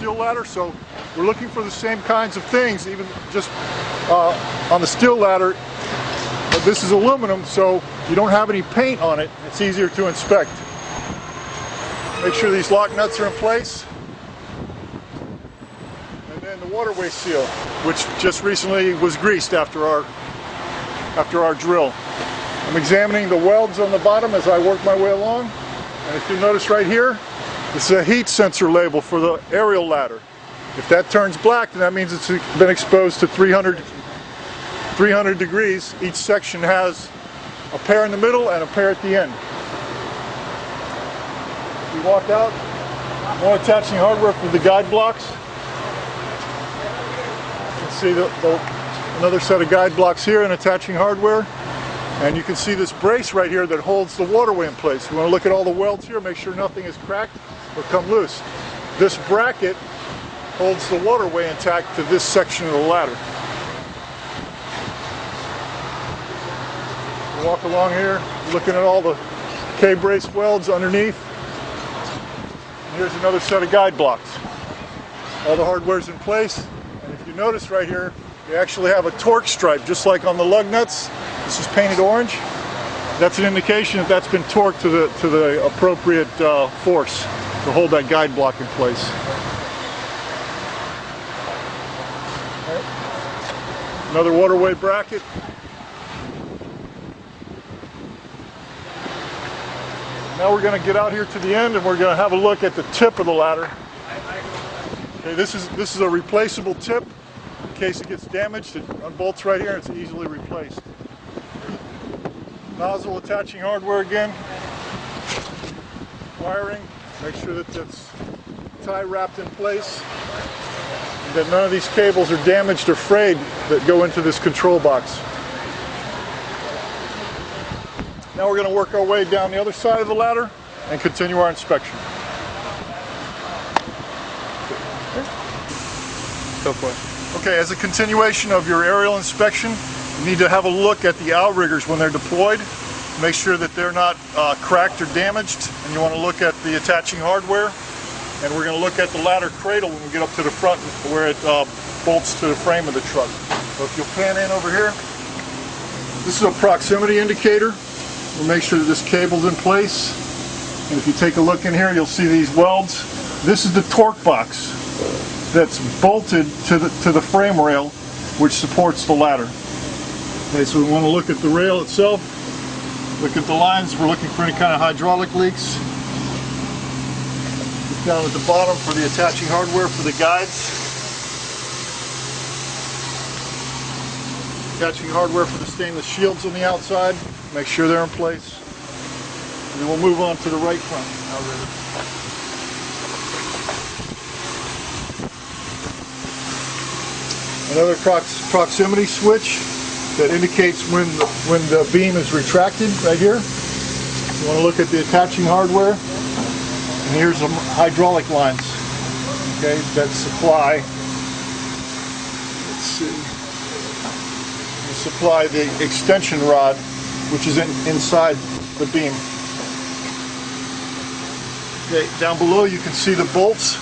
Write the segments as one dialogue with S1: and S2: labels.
S1: steel ladder, so we're looking for the same kinds of things, even just on the steel ladder. But this is aluminum, so you don't have any paint on it. It's easier to inspect. Make sure these lock nuts are in place. And then the waterway seal, which just recently was greased after our drill. I'm examining the welds on the bottom as I work my way along. And if you notice right here, this is a heat sensor label for the aerial ladder. If that turns black, then that means it's been exposed to 300 degrees. Each section has a pair in the middle and a pair at the end. We walk out, more attaching hardware for the guide blocks. You can see another set of guide blocks here and attaching hardware. And you can see this brace right here that holds the waterway in place. We want to look at all the welds here, make sure nothing is cracked or come loose. This bracket holds the waterway intact to this section of the ladder. We walk along here, looking at all the K-brace welds underneath. And here's another set of guide blocks. All the hardware's in place. And if you notice right here, they actually have a torque stripe, just like on the lug nuts. This is painted orange. That's an indication that that's been torqued to the appropriate force to hold that guide block in place. Right. Another waterway bracket. Now we're going to get out here to the end and we're going to have a look at the tip of the ladder. Okay, this is a replaceable tip. In case it gets damaged, it unbolts right here and it's easily replaced. Nozzle attaching hardware again. Wiring, make sure that that's tie wrapped in place. And that none of these cables are damaged or frayed that go into this control box. Now we're going to work our way down the other side of the ladder and continue our inspection. Go for it. Okay, as a continuation of your aerial inspection, you need to have a look at the outriggers when they're deployed. Make sure that they're not cracked or damaged. And you want to look at the attaching hardware. And we're going to look at the ladder cradle when we get up to the front where it bolts to the frame of the truck. So if you'll pan in over here, this is a proximity indicator. We'll make sure that this cable's in place. And if you take a look in here, you'll see these welds. This is the torque box that's bolted to the frame rail, which supports the ladder. Okay, so we want to look at the rail itself, look at the lines. We're looking for any kind of hydraulic leaks. Look down at the bottom for the attaching hardware for the guides. Attaching hardware for the stainless shields on the outside. Make sure they're in place. And then we'll move on to the right front outrigger. Another proximity switch that indicates when the beam is retracted right here. You want to look at the attaching hardware. And here's some hydraulic lines, okay, that supply, let's see, supply the extension rod, which is inside the beam. Okay, down below you can see the bolts,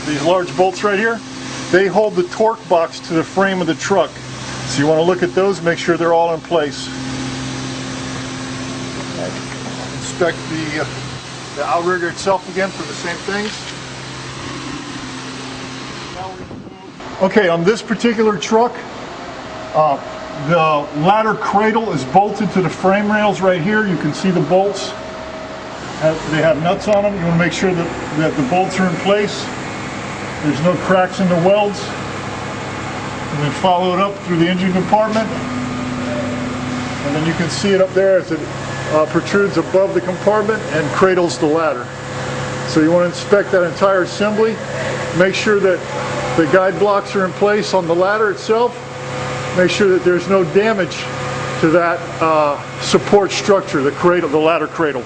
S1: these large bolts right here. They hold the torque box to the frame of the truck. So you want to look at those, make sure they're all in place. Inspect the outrigger itself again for the same things. Okay, on this particular truck, the ladder cradle is bolted to the frame rails right here. You can see the bolts. They have nuts on them. You want to make sure that the bolts are in place. There's no cracks in the welds. And then follow it up through the engine compartment. And then you can see it up there as it protrudes above the compartment and cradles the ladder. So you want to inspect that entire assembly. Make sure that the guide blocks are in place on the ladder itself. Make sure that there's no damage to that support structure, the ladder cradle.